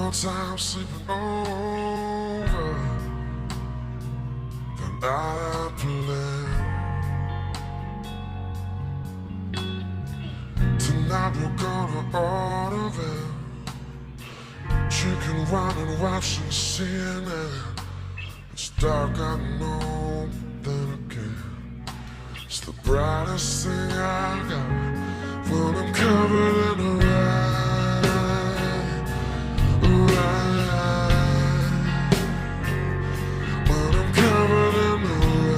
more time sleeping over than I planned. Tonight we're gonna order them chicken, wine, and watching CNN. It's dark, I know, then again it's the brightest thing I got when I'm covered in the rain. When I'm covered in the rain.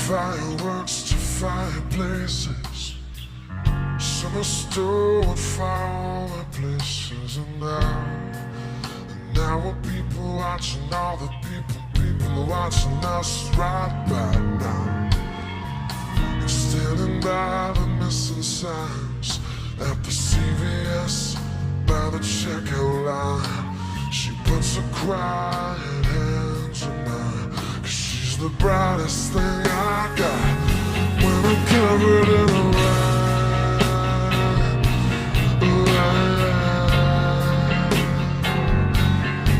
Fireworks to fireplaces, summer stored far places, and now are people watching all the people are watching us right by now. And standing by the missing signs at the CVS by the checkout line, she puts her crying hands in mine, 'cause she's the brightest thing I got when I'm covered in the rain.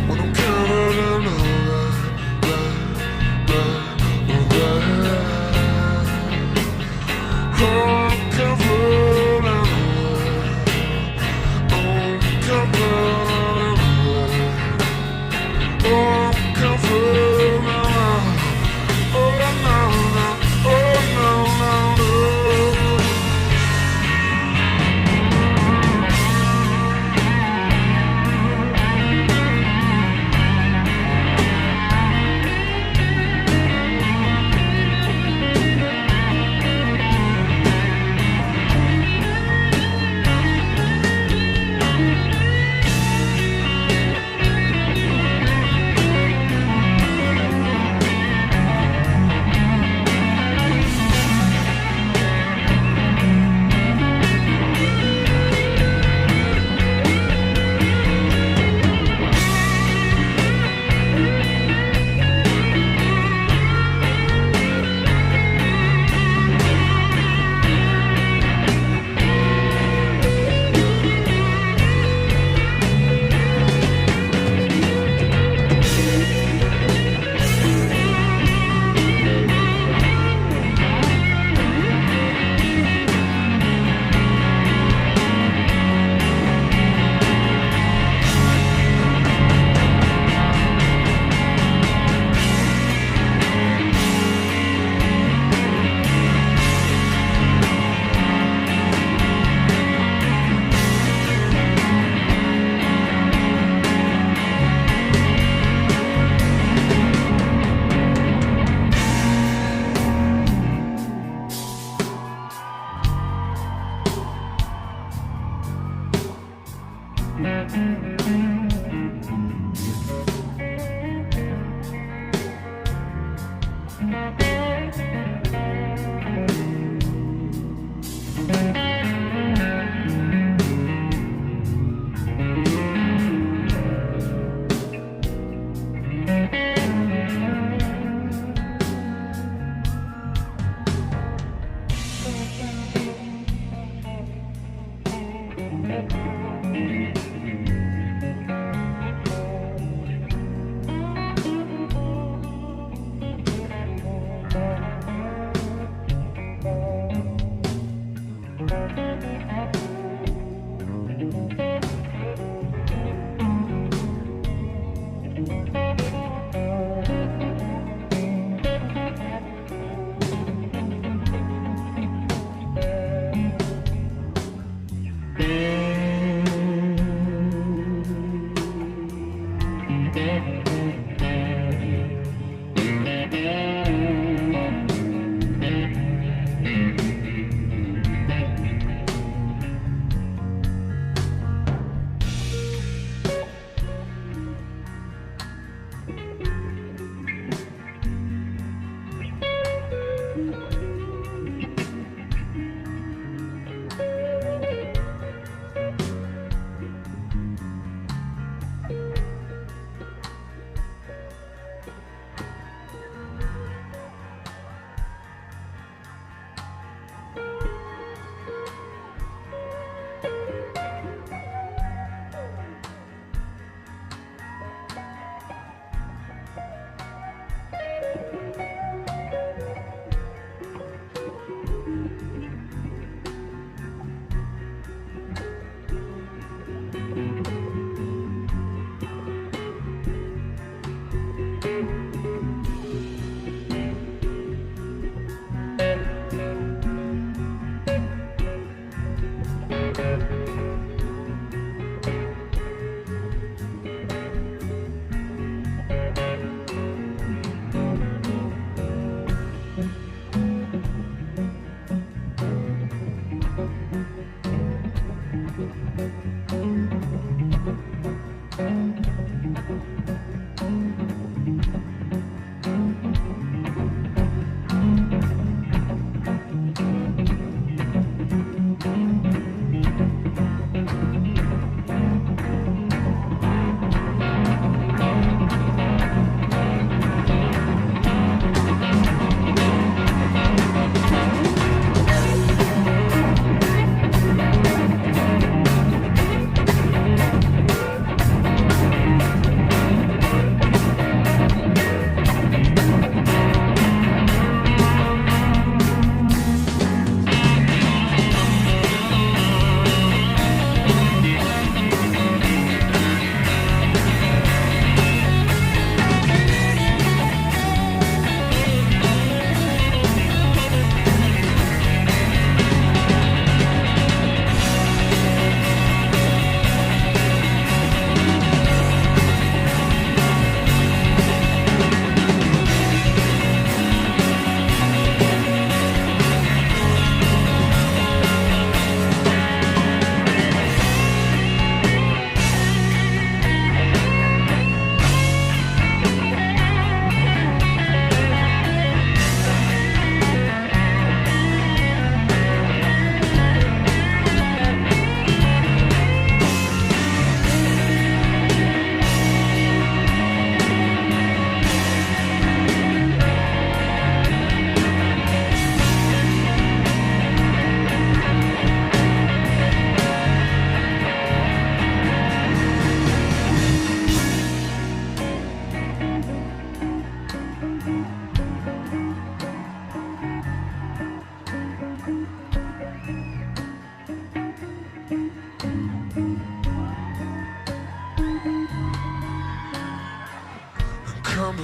When I'm covered in the rain. Oh, I'm covered in the rain. Oh, I'm covered in the rain. Oh, I'm covered in the rain. Oh, no, no, no. Oh, no, no, no.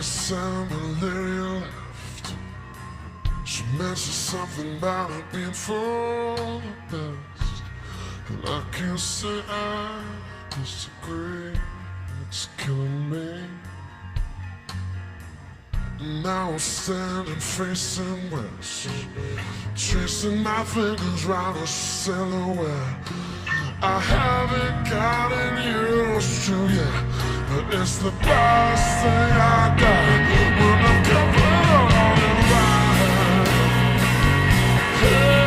the similarity left. She mentioned something about it being for the best, and I can't say I disagree. It's killing me. Now I'm standing facing west, tracing my fingers round a silhouette. I haven't gotten used to yet, but it's the best thing I got when I'm covered all in white. Hey.